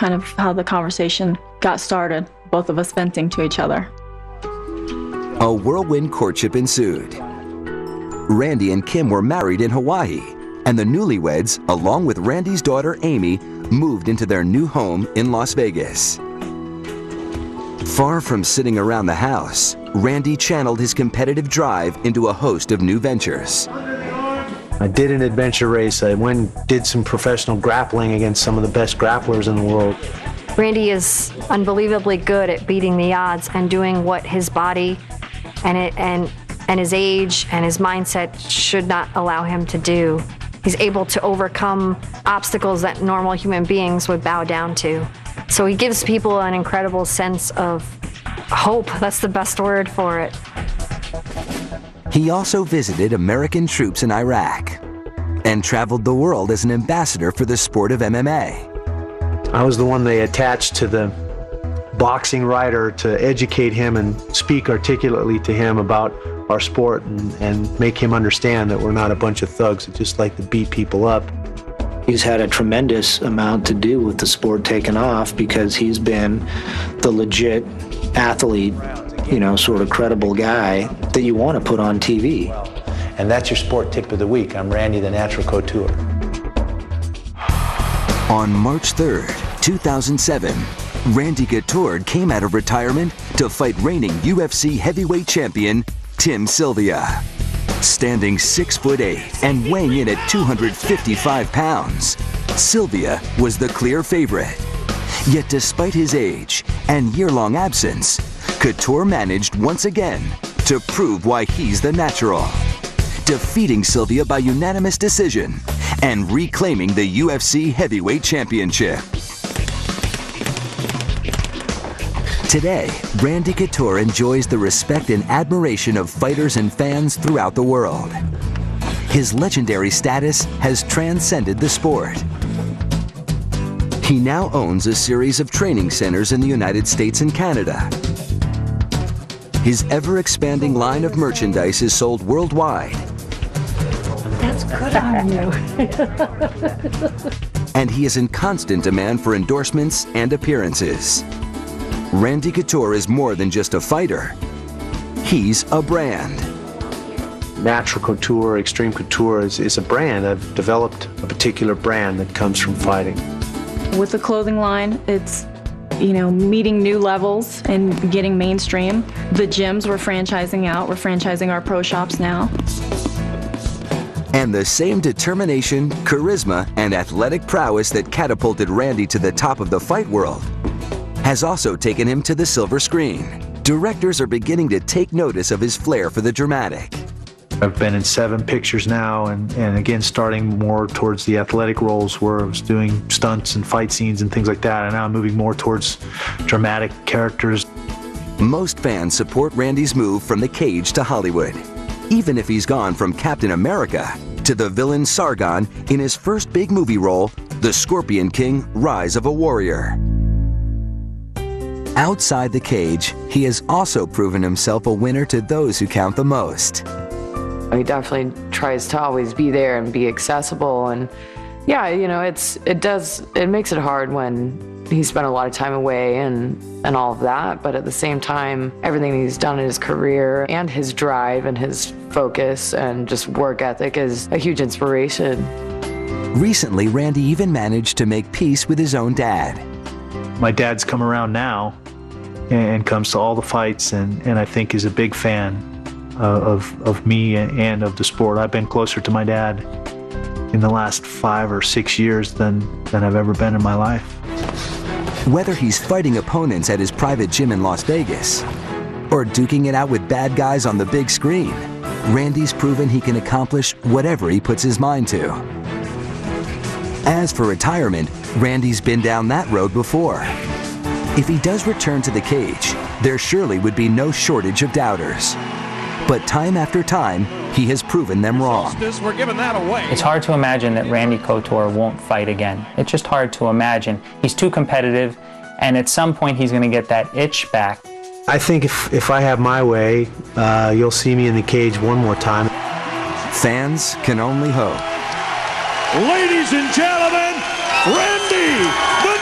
kind of how the conversation got started, both of us venting to each other. A whirlwind courtship ensued. Randy and Kim were married in Hawaii, and the newlyweds, along with Randy's daughter Amy, moved into their new home in Las Vegas. Far from sitting around the house, Randy channeled his competitive drive into a host of new ventures. I did an adventure race. I went and did some professional grappling against some of the best grapplers in the world. Randy is unbelievably good at beating the odds and doing what his body and his age and his mindset should not allow him to do. He's able to overcome obstacles that normal human beings would bow down to. So he gives people an incredible sense of hope. That's the best word for it. He also visited American troops in Iraq and traveled the world as an ambassador for the sport of MMA. I was the one they attached to the boxing writer to educate him and speak articulately to him about our sport and make him understand that we're not a bunch of thugs that just like to beat people up. He's had a tremendous amount to do with the sport taking off because he's been the legit athlete, you know, sort of credible guy that you want to put on TV. And that's your sport tip of the week. I'm Randy, the Natural Couture. On March 3rd, 2007, Randy Couture came out of retirement to fight reigning UFC heavyweight champion Tim Sylvia. Standing 6'8" and weighing in at 255 pounds, Sylvia was the clear favorite. Yet despite his age and year-long absence, Couture managed once again to prove why he's the natural, defeating Sylvia by unanimous decision and reclaiming the UFC heavyweight championship. Today, Randy Couture enjoys the respect and admiration of fighters and fans throughout the world. His legendary status has transcended the sport. He now owns a series of training centers in the United States and Canada. His ever-expanding line of merchandise is sold worldwide. That's good on you. And he is in constant demand for endorsements and appearances. Randy Couture is more than just a fighter. He's a brand. Natural Couture, Extreme Couture is a brand. I've developed a particular brand that comes from fighting. With the clothing line, it's, you know, meeting new levels and getting mainstream. The gyms we're franchising out. We're franchising our pro shops now. And the same determination, charisma, and athletic prowess that catapulted Randy to the top of the fight world has also taken him to the silver screen. Directors are beginning to take notice of his flair for the dramatic. I've been in 7 pictures now, and again, starting more towards the athletic roles where I was doing stunts and fight scenes and things like that, and now I'm moving more towards dramatic characters. Most fans support Randy's move from the cage to Hollywood, even if he's gone from Captain America to the villain Sargon in his first big movie role, The Scorpion King: Rise of a Warrior. Outside the cage, he has also proven himself a winner to those who count the most. He definitely tries to always be there and be accessible, and yeah, you know, it makes it hard when he spent a lot of time away and all of that, but at the same time, everything he's done in his career and his drive and his focus and just work ethic is a huge inspiration. Recently, Randy even managed to make peace with his own dad. My dad's come around now and comes to all the fights, and I think is a big fan of me and of the sport. I've been closer to my dad in the last 5 or 6 years than I've ever been in my life. Whether he's fighting opponents at his private gym in Las Vegas or duking it out with bad guys on the big screen, Randy's proven he can accomplish whatever he puts his mind to. As for retirement, Randy's been down that road before. If he does return to the cage, there surely would be no shortage of doubters. But time after time, he has proven them wrong. We're giving that away. It's hard to imagine that Randy Couture won't fight again. It's just hard to imagine. He's too competitive, and at some point he's going to get that itch back. I think if I have my way, you'll see me in the cage one more time. Fans can only hope. Ladies and gentlemen, Randy the